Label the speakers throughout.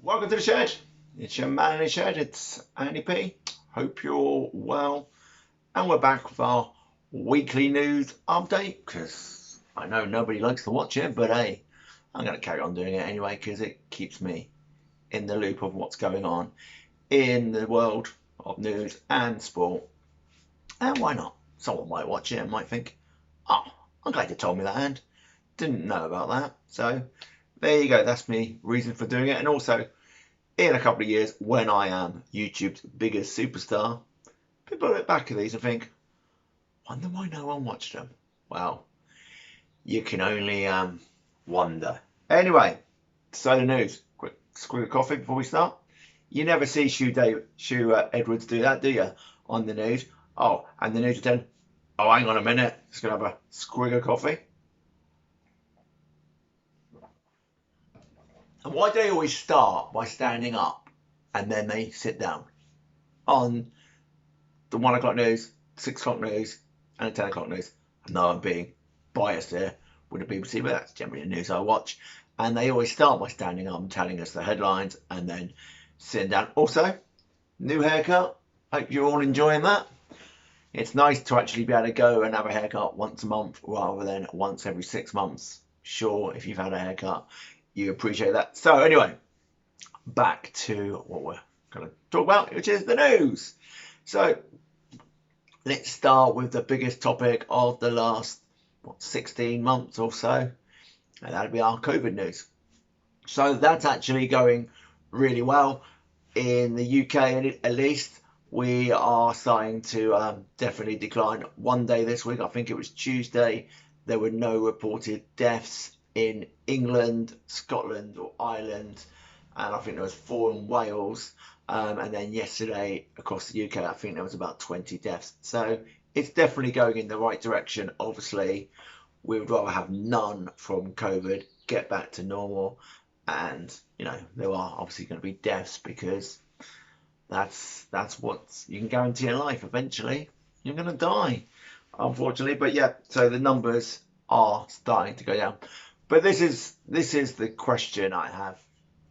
Speaker 1: Welcome to the shed. It's your man in the shed. It's Andy P. Hope you're all well. And we're back with our weekly news update because I know nobody likes to watch it, but hey, I'm going to carry on doing it anyway because it keeps me in the loop of what's going on in the world of news and sport. And why not? Someone might watch it and might think, oh, I'm glad you told me that, and didn't know about that. So there you go. That's me reason for doing it. And also, in a couple of years, when I am YouTube's biggest superstar, people look back at these and think, wonder why no one watched them. Well, you can only wonder. Anyway, so the news. Quick squig of coffee before we start. You never see Shu Edwards do that, do you? On the news. Oh, and the news will tell, oh, hang on a minute. Just going to have a squig of coffee. And why do they always start by standing up and then they sit down? On the 1 o'clock news, 6 o'clock news, and the 10 o'clock news. I know I'm being biased here with the BBC, but that's generally the news I watch. And they always start by standing up and telling us the headlines and then sitting down. Also, new haircut. Hope you're all enjoying that. It's nice to actually be able to go and have a haircut once a month rather than once every 6 months. Sure, if you've had a haircut, you appreciate that. So anyway, back to what we're going to talk about, which is the news. So let's start with the biggest topic of the last 16 months or so, and that'd be our COVID news. So that's actually going really well in the UK, at least. We are starting to definitely decline. One day this week, I think it was Tuesday, there were no reported deaths in England, Scotland, or Ireland, and I think there was 4 in Wales. And then yesterday across the UK, I think there was about 20 deaths. So it's definitely going in the right direction. Obviously, we would rather have none from COVID, get back to normal, and there are obviously going to be deaths because that's what you can guarantee in life. Eventually, you're going to die, unfortunately. But yeah, so the numbers are starting to go down. But this is the question I have.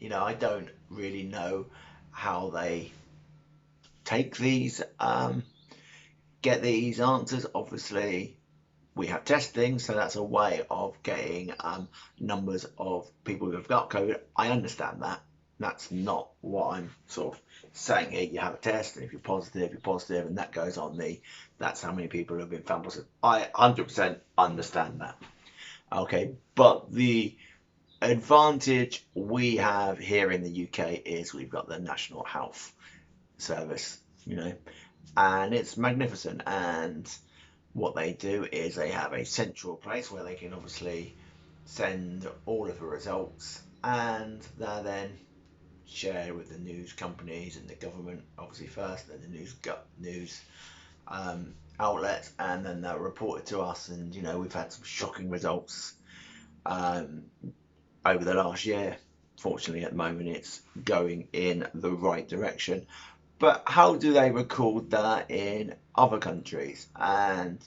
Speaker 1: I don't really know how they take these, get these answers. Obviously, we have testing, so that's a way of getting numbers of people who have got COVID. I understand that. That's not what I'm sort of saying here. You have a test, and if you're positive, and that goes on that's how many people have been found positive. I 100% understand that. Okay, but the advantage we have here in the UK is we've got the National Health Service, and it's magnificent. And what they do is they have a central place where they can obviously send all of the results, and they're then shared with the news companies and the government, obviously first, then the news outlets, and then they're reported to us. And we've had some shocking results um, over the last year. Fortunately, at the moment, it's going in the right direction. But how do they record that in other countries? And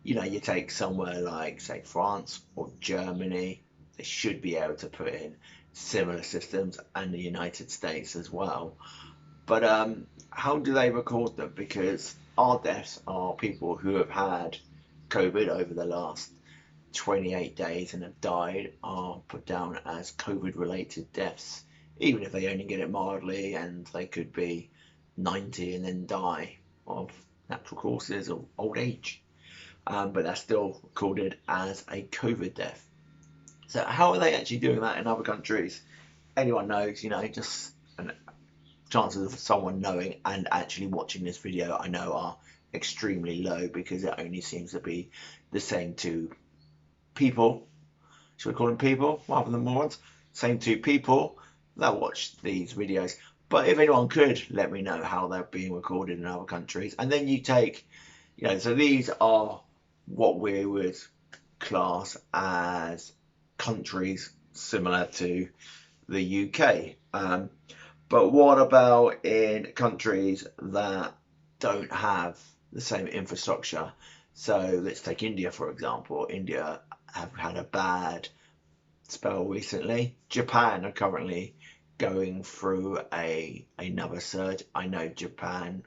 Speaker 1: you take somewhere like, say, France or Germany, they should be able to put in similar systems, and the United States as well. But how do they record them? Because our deaths are people who have had COVID over the last 28 days and have died are put down as COVID related deaths, even if they only get it mildly, and they could be 90 and then die of natural causes or old age. But that's still recorded as a COVID death. So how are they actually doing that in other countries? Anyone knows, just chances of someone knowing and actually watching this video, I know, are extremely low because it only seems to be the same two people, should we call them people rather than morons, same two people that watch these videos. But if anyone could let me know how they're being recorded in other countries. And then you take, so these are what we would class as countries similar to the UK. But what about in countries that don't have the same infrastructure? So let's take India, for example. India have had a bad spell recently. Japan are currently going through another surge. I know Japan,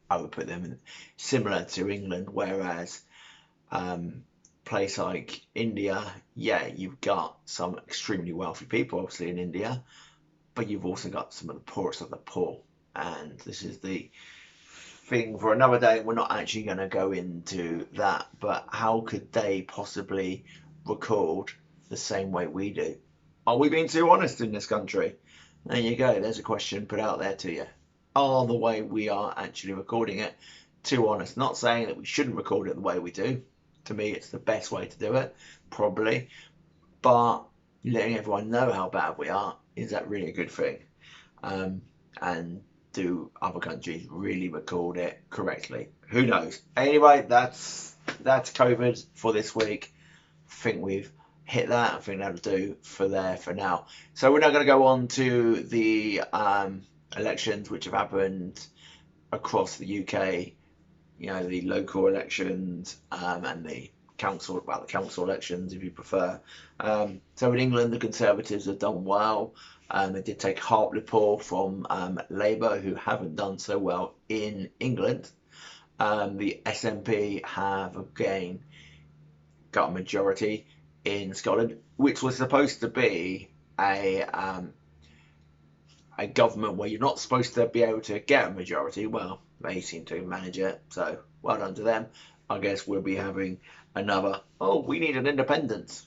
Speaker 1: I would put them in, similar to England, whereas place like India, yeah, you've got some extremely wealthy people, obviously, in India, but you've also got some of the poorest of the poor. And this is the thing for another day. We're not actually going to go into that, but how could they possibly record the same way we do? Are we being too honest in this country? There you go. There's a question put out there to you. Are the way we are actually recording it too honest? Not saying that we shouldn't record it the way we do. To me, it's the best way to do it, probably. But letting everyone know how bad we are, is that really a good thing? And do other countries really record it correctly? Who knows? Anyway, that's COVID for this week. I think we've hit that. I think that'll do for now. So we're now going to go on to the elections which have happened across the UK. You know, the local elections and the council elections, if you prefer. So in England, the Conservatives have done well. They did take Hartlepool from Labour, who haven't done so well in England. The SNP have again got a majority in Scotland, which was supposed to be a government where you're not supposed to be able to get a majority. Well, they seem to manage it, so well done to them. I guess we'll be having another, we need an independence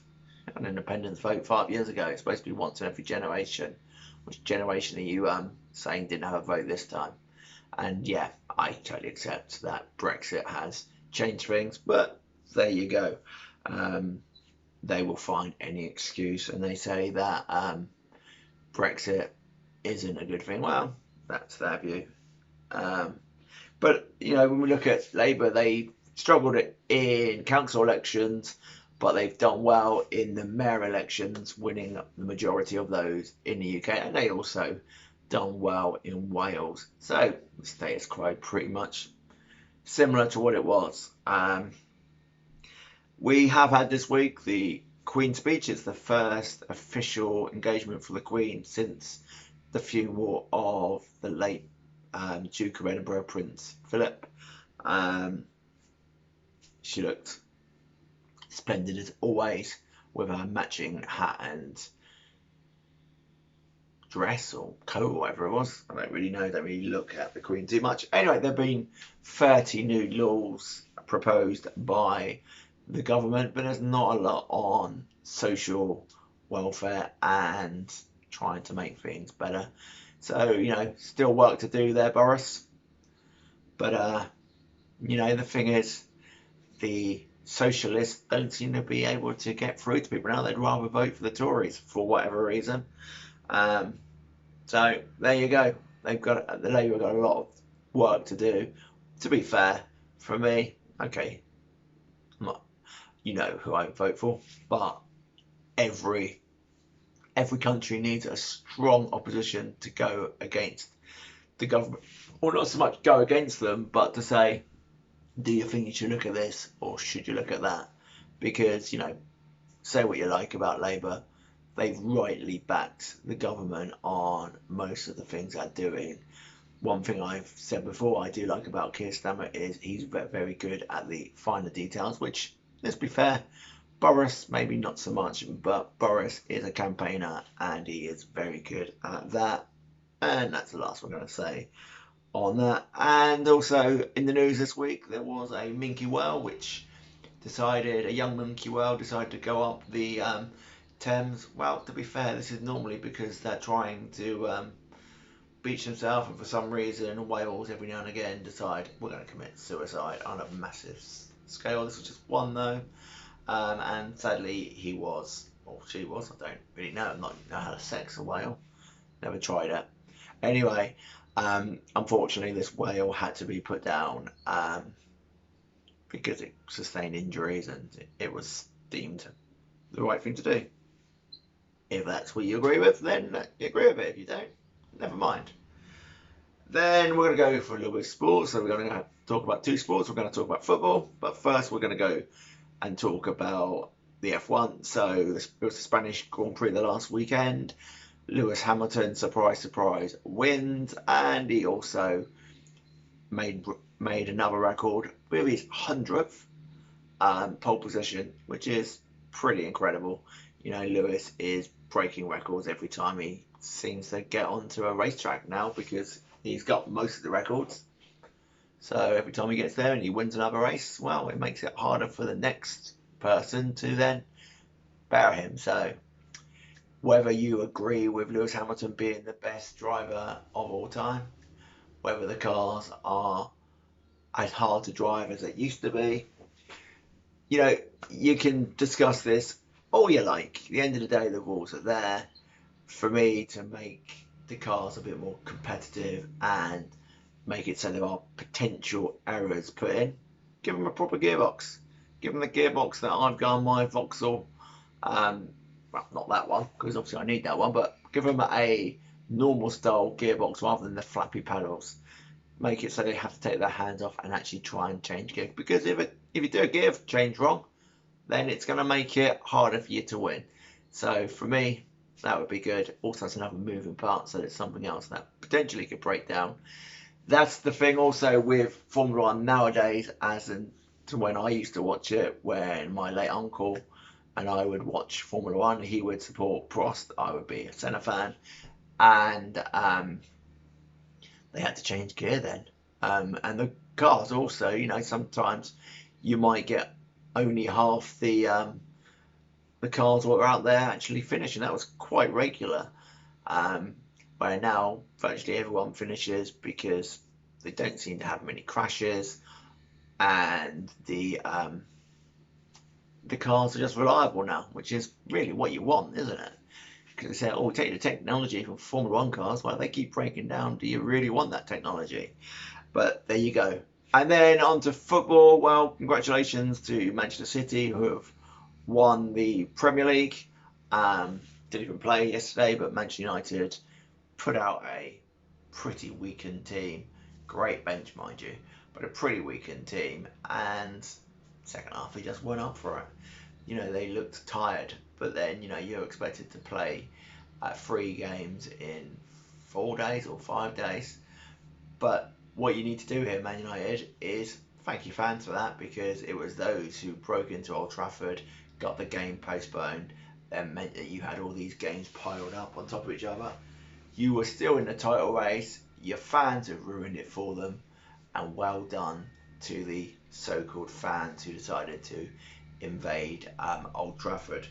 Speaker 1: vote 5 years ago. It's supposed to be once in every generation. Which generation are you saying didn't have a vote this time? And yeah, I totally accept that Brexit has changed things, but there you go. They will find any excuse, and they say that Brexit isn't a good thing. Well, that's their view. But, you know, when we look at Labour, they struggled in council elections, but they've done well in the mayor elections, winning the majority of those in the UK, and they also done well in Wales. So the status quo pretty much similar to what it was. We have had this week the Queen's speech. It's the first official engagement for the Queen since the funeral of the late Duke of Edinburgh, Prince Philip. She looked splendid as always with her matching hat and dress or coat or whatever it was. I don't really know, don't really look at the Queen too much. Anyway, there have been 30 new laws proposed by the government, but there's not a lot on social welfare and trying to make things better. So, you know, still work to do there, Boris. But, you know, the thing is, the socialists don't seem to be able to get through to people now. They'd rather vote for the Tories for whatever reason. So there you go. The Labour got a lot of work to do. To be fair, for me, okay, you know who I vote for, but every country needs a strong opposition to go against the government, or not so much go against them, but to say, do you think you should look at this or should you look at that? Because, you know, say what you like about Labour, they've rightly backed the government on most of the things they're doing. One thing I've said before I do like about Keir Starmer is he's very good at the finer details, which, let's be fair, Boris maybe not so much, but Boris is a campaigner and he is very good at that. And that's the last we're going to say on that. And also in the news this week, there was a minke whale a young minke whale decided to go up the Thames. Well, to be fair, this is normally because they're trying to beach themselves, and for some reason whales every now and again decide we're going to commit suicide on a massive scale. This was just one though, and sadly he was, or she was, I don't really know. I'm not know how to sex a whale, never tried it. Anyway, unfortunately this whale had to be put down because it sustained injuries, and it was deemed the right thing to do. If that's what you agree with, then you agree with it. If you don't, never mind. Then we're going to go for a little bit of sports. So we're going to talk about two sports. We're going to talk about football, but first we're going to go and talk about the F1. So it was the Spanish Grand Prix the last weekend. Lewis Hamilton, surprise, surprise, wins, and he also made another record with his 100th pole position, which is pretty incredible. You know, Lewis is breaking records every time he seems to get onto a racetrack now because he's got most of the records. So every time he gets there and he wins another race, well, it makes it harder for the next person to then beat him. So whether you agree with Lewis Hamilton being the best driver of all time, whether the cars are as hard to drive as it used to be, you know, you can discuss this all you like. At the end of the day, the rules are there for me to make the cars a bit more competitive and make it so there are potential errors put in. Give them a proper gearbox. Give them the gearbox that I've got on my Vauxhall. Well, not that one, because obviously I need that one, but give them a normal style gearbox rather than the flappy paddles. Make it so they have to take their hands off and actually try and change gear. Because if you do a gear change wrong, then it's going to make it harder for you to win. So for me, that would be good. Also, it's another moving part, so there's something else that potentially could break down. That's the thing also with Formula One nowadays, as in to when I used to watch it, when my late uncle and I would watch Formula One, he would support Prost, I would be a Senna fan, and they had to change gear then. And the cars also, you know, sometimes you might get only half the cars that were out there actually finish, and that was quite regular. Where now virtually everyone finishes because they don't seem to have many crashes, and the cars are just reliable now, which is really what you want, isn't it? Because they say, oh, take the technology from Formula One cars. Well, they keep breaking down. Do you really want that technology? But there you go. And then on to football. Well, congratulations to Manchester City, who have won the Premier League. Didn't even play yesterday, but Manchester United put out a pretty weakened team. Great bench, mind you, but a pretty weakened team. And second half, he just went up for it. You know, they looked tired, but then, you know, you're expected to play 3 games in 4 days or 5 days. But what you need to do here, Man United, is thank your fans for that, because it was those who broke into Old Trafford, got the game postponed, and meant that you had all these games piled up on top of each other. You were still in the title race. Your fans have ruined it for them, and well done to the so-called fans who decided to invade Old Trafford.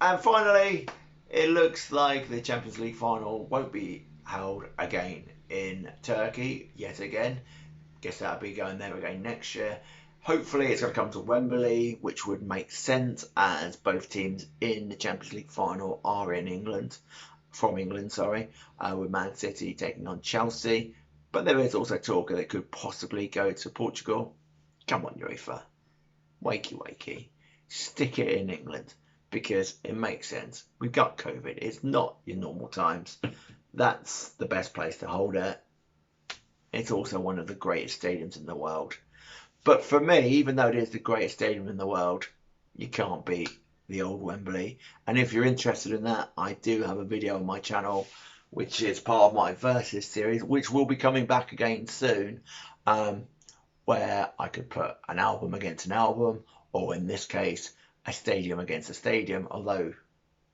Speaker 1: And finally, it looks like the Champions League final won't be held again in Turkey yet again. Guess that'll be going there again next year. Hopefully it's going to come to Wembley, which would make sense as both teams in the Champions League final are in England, with Man City taking on Chelsea. But there is also talk that it could possibly go to Portugal. Come on, UEFA. Wakey. Stick it in England, because it makes sense. We've got COVID. It's not your normal times. That's the best place to hold it. It's also one of the greatest stadiums in the world. But for me, even though it is the greatest stadium in the world, you can't beat the old Wembley. And if you're interested in that, I do have a video on my channel, which is part of my Versus series, which will be coming back again soon, where I could put an album against an album, or in this case, a stadium against a stadium, although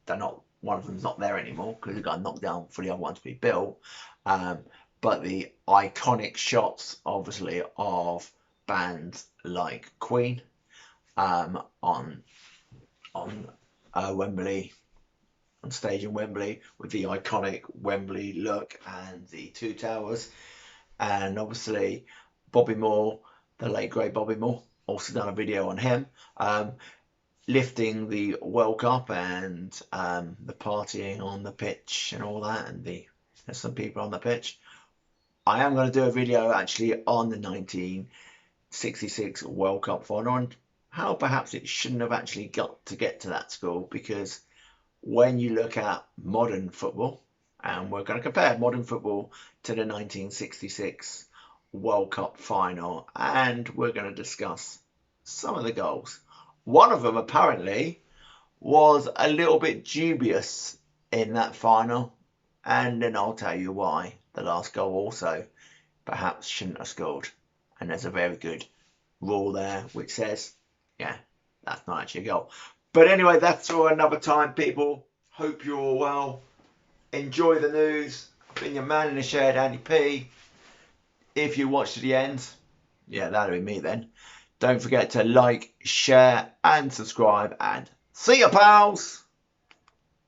Speaker 1: they're not, one of them's not there anymore because it got knocked down for the other one to be built. But the iconic shots, obviously, of bands like Queen on Wembley, on stage in Wembley, with the iconic Wembley look and the 2 towers, and obviously Bobby Moore, the late great Bobby Moore, also done a video on him, lifting the World Cup and the partying on the pitch and all that, and there's some people on the pitch. I am going to do a video actually on the 1966 World Cup final and how perhaps it shouldn't have actually got to get to that score, because when you look at modern football, and we're going to compare modern football to the 1966 World Cup final, and we're going to discuss some of the goals. One of them apparently was a little bit dubious in that final, and then I'll tell you why the last goal also perhaps shouldn't have scored. And there's a very good rule there which says, yeah, that's not actually a goal. But anyway, that's for another time, people. Hope you're all well. Enjoy the news. I've been your man in the shed, Andy P. If you watch to the end, yeah, that'll be me then. Don't forget to like, share, and subscribe. And see ya, pals!